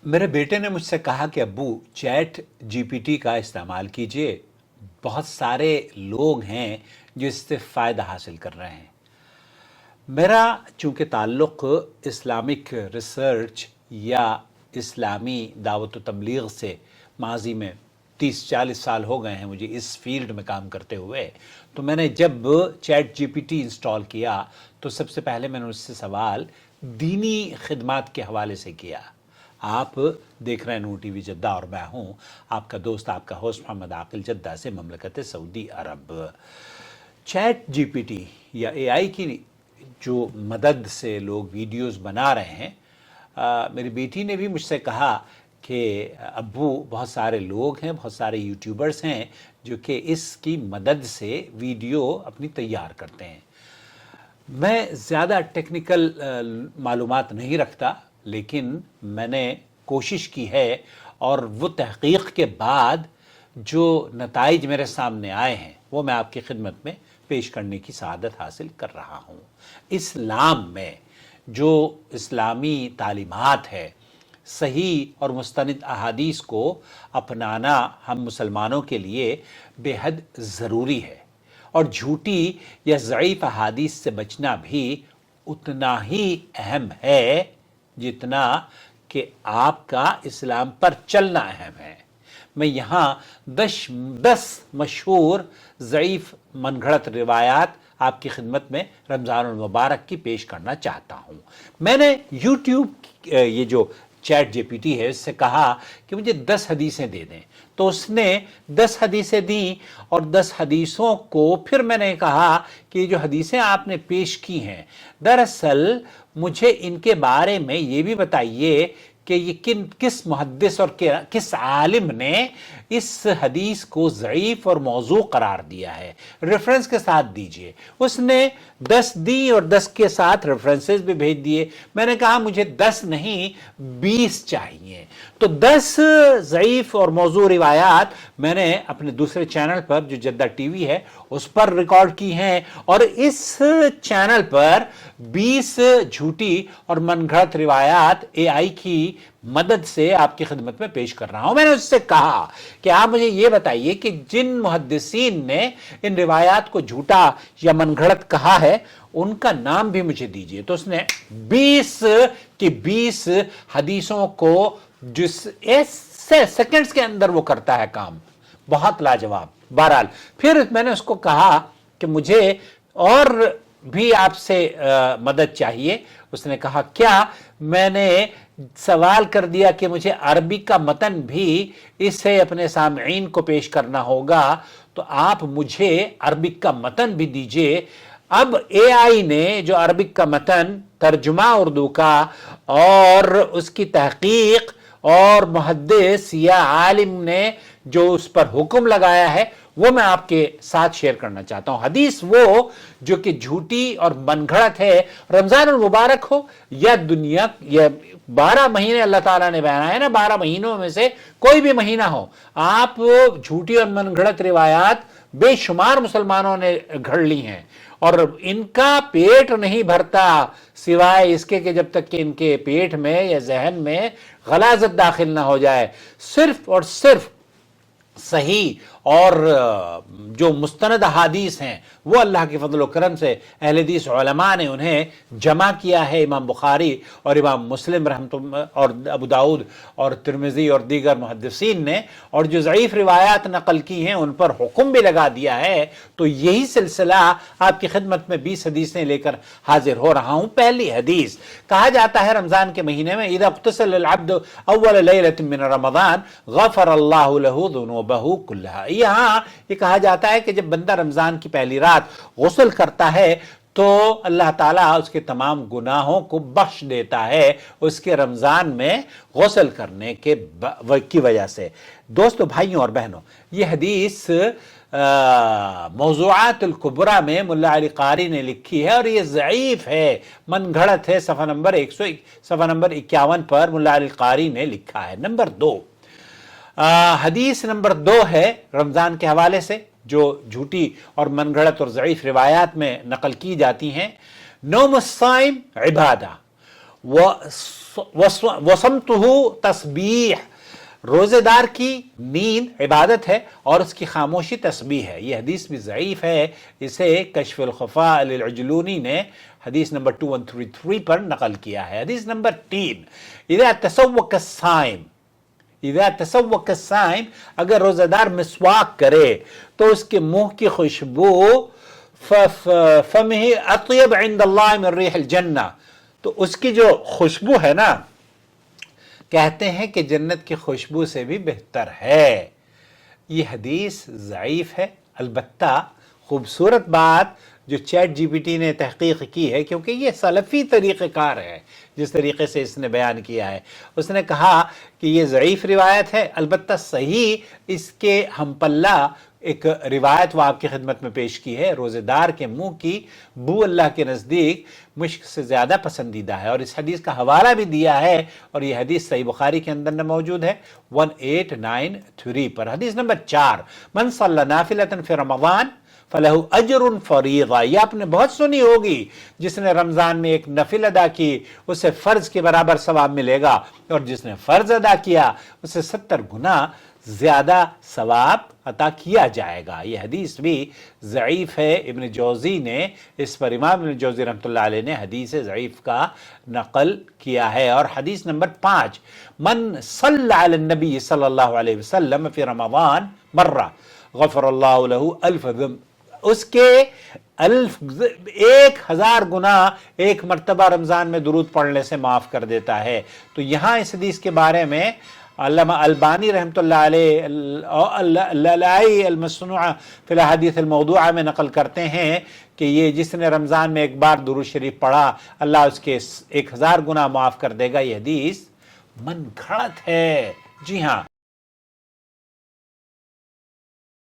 मेरे बेटे ने मुझसे कहा कि अब्बू चैट जीपीटी का इस्तेमाल कीजिए। बहुत सारे लोग हैं जो इससे फ़ायदा हासिल कर रहे हैं। मेरा चूँकि ताल्लुक़ इस्लामिक रिसर्च या इस्लामी दावत व तबलीग से माजी में 30-40 साल हो गए हैं मुझे इस फील्ड में काम करते हुए, तो मैंने जब चैट जीपीटी इंस्टॉल किया तो सबसे पहले मैंने उससे सवाल दीनी खिदमात के हवाले से किया। आप देख रहे हैं नूर टीवी जद्दा और मैं हूँ आपका दोस्त, आपका होस्ट मोहम्मद आकिल जद्दा से ममलकत सऊदी अरब। चैट जीपीटी या एआई की जो मदद से लोग वीडियोस बना रहे हैं, मेरी बेटी ने भी मुझसे कहा कि अब्बू बहुत सारे लोग हैं, बहुत सारे यूट्यूबर्स हैं जो कि इसकी मदद से वीडियो अपनी तैयार करते हैं। मैं ज़्यादा टेक्निकल मालूमात नहीं रखता, लेकिन मैंने कोशिश की है और वो तहक़ीक़ के बाद जो नताइज मेरे सामने आए हैं वो मैं आपकी खिदमत में पेश करने की सआदत हासिल कर रहा हूँ। इस्लाम में जो इस्लामी तालीमात है, सही और मुस्तनिद अहादीस को अपनाना हम मुसलमानों के लिए बेहद ज़रूरी है, और झूठी या ज़ईफ़ अहादीस से बचना भी उतना ही अहम है जितना कि आपका इस्लाम पर चलना अहम है। मैं यहाँ 10 मशहूर ज़ईफ़ मनगढ़ंत रिवायात आपकी खिदमत में रमज़ानुल मुबारक की पेश करना चाहता हूँ। मैंने यूट्यूब ये जो चैट जीपीटी है इससे कहा कि मुझे 10 हदीसें दे दें, तो उसने 10 हदीसें दी और 10 हदीसों को फिर मैंने कहा कि जो हदीसें आपने पेश की हैं, दरअसल मुझे इनके बारे में ये भी बताइए कि ये किस मुहद्दिस और किस आलिम ने इस हदीस को ज़ईफ़ और मौज़ू करार दिया है, रेफरेंस के साथ दीजिए। उसने 10 दी और 10 के साथ रेफरेंसेस भी भेज दिए। मैंने कहा मुझे 10 नहीं 20 चाहिए। तो 10 ज़ईफ़ और मौज़ू रिवायात मैंने अपने दूसरे चैनल पर जो जद्दा टीवी है उस पर रिकॉर्ड की हैं, और इस चैनल पर 20 झूठी और मनगढ़ंत रिवायात एआई की मदद से आपकी खिदमत में पेश कर रहा हूं। मैंने उससे कहा कि आप मुझे ये बताइए कि जिन मुहद्दिसीन ने इन रिवायात को झूठा या मनगढ़ंत कहा है उनका नाम भी मुझे दीजिए। तो उसने 20 की 20 हदीसों को जिस सेकंड्स के अंदर वो करता है काम, बहुत लाजवाब। बहरहाल फिर मैंने उसको कहा कि मुझे और भी आपसे मदद चाहिए। उसने कहा क्या? मैंने सवाल कर दिया कि मुझे अरबी का मतन भी इसे अपने सामईन को पेश करना होगा, तो आप मुझे अरबिक का मतन भी दीजिए। अब एआई ने जो अरबिक का मतन तर्जुमा उर्दू का और उसकी तहकीक और मुहद्दिस या आलिम ने जो उस पर हुक्म लगाया है वो मैं आपके साथ शेयर करना चाहता हूं। हदीस वो जो कि झूठी और मनगढ़ंत है, रमजान मुबारक हो या दुनिया या 12 महीने अल्लाह ताला ने बनाया है ना, 12 महीनों में से कोई भी महीना हो, आप झूठी और मनगढ़ंत रिवायात बेशुमार मुसलमानों ने घड़ ली हैं और इनका पेट नहीं भरता सिवाय इसके कि जब तक कि इनके पेट में या जहन में गलाजत दाखिल ना हो जाए। सिर्फ और सिर्फ सही और जो मुस्तनद अहादीस हैं वो अल्लाह के फजल व करम से अहले हदीस उलमा ने उन्हें जमा किया है। इमाम बुखारी और इमाम मुस्लिम रहमतुल्लाह और अबू दाऊद और तिरमिज़ी और दीगर मुहद्दिसीन ने, और जो ज़ईफ़ रिवायात नकल की हैं उन पर हुक्म भी लगा दिया है। तो यही सिलसिला आपकी खिदमत में 20 हदीसें लेकर हाजिर हो रहा हूँ। पहली हदीस, कहा जाता है रमज़ान के महीने में इज़ा इग़्तसल अल-अब्द अव्वल लैलतिन मिन रमज़ान गफ़र अल्लाहु लहू ज़ुनूबहु कुल्लहा। यहाँ ये कहा जाता है कि जब बंदा रमजान की पहली रात गुस्ल करता है तो अल्लाह ताला उसके तमाम गुनाहों को बख्श देता है उसके रमजान में गुस्ल करने के की वजह से। दोस्तों, भाइयों और बहनों, ये हदीस मौज़ूआत अल कुबरा में मुल्ला अली कारी ने लिखी है और ये ज़ईफ़ है, मनगढ़ंत है। सफ़ा नंबर 51 पर मुल्ला अली कारी ने लिखा है। नंबर 2, हदीस नंबर 2 है रमज़ान के हवाले से जो झूठी और मनगढ़ंत और ज़ईफ़ रिवायात में नकल की जाती हैं। नौमुस्साइम इबादा वसमतुहु तस्बीह, रोज़े दार की नींद इबादत है और उसकी खामोशी तस्बीह है। ये हदीस भी ज़ईफ़ है, इसे कश्फ़ुल ख़फ़ा अल-अजलूनी ने हदीस नंबर 2133 पर नकल किया है। हदीस नंबर 3, इज़ा तसव्वक अस्साइम, इज़ा तसव्वक अस्साइम, अगर रोज़ेदार मिसवाक करे तो उसके मुंह की खुशबू फमिही अत्यब इंदल्लाह मिन रिहिल जन्नह, तो उसकी जो खुशबू है ना, कहते हैं कि जन्नत की खुशबू से भी बेहतर है। ये हदीस ज़ईफ़ है, अलबत्ता खूबसूरत बात जो चैट जीपीटी ने तहकीक की है, क्योंकि ये सलफ़ी तरीक़ेकार है जिस तरीके से इसने बयान किया है। उसने कहा कि ये ज़ईफ़ रिवायत है, अलबत्ता सही इसके हम पल्ला एक रिवायत वो आपकी खिदमत में पेश की है। रोज़ेदार के मुंह की बू अल्लाह के नज़दीक मुश्क से ज़्यादा पसंदीदा है, और इस हदीस का हवाला भी दिया है, और यह हदीस सही बुखारी के अंदर मौजूद है 1893 पर। हदीस नंबर 4, मन सल्ला नाफिलतन फी रमज़ान फलहु अजरुन फरीज़ा, यह आपने बहुत सुनी होगी, जिसने रमज़ान में एक नफिल अदा की उसे फ़र्ज़ के बराबर सवाब मिलेगा, और जिसने फ़र्ज़ अदा किया उसे 70 गुना ज़्यादा सवाब अता किया जाएगा। यह हदीस भी ज़ईफ़ है। इब्न जौज़ी ने इस पर, इमाम इब्न जौज़ी रहमतुल्लाह अलैह ने हदीस ज़ईफ़ का नकल किया है। और हदीस नंबर 5, मन सल्ला अला नबी सल्लल्लाहु अलैहि वसल्लम फी रमज़ान मर्रा गफ़रल्लाहु लहू अल्फ़ ज़ंब, उसके 1000 गुना एक मरतबा रमज़ान में दुरूद पढ़ने से माफ़ कर देता है। तो यहाँ इस हदीस के बारे में अल्लामा अलबानी रहमतुल्लाह अलैह अल-मस्नूआ फिल अहादीस अल-मौदूआ में नकल करते हैं कि ये जिसने रमज़ान में एक बार दुरूद शरीफ पढ़ा अल्लाह उसके 1000 गुना माफ़ कर देगा। ये हदीस मन घड़त है। जी हाँ।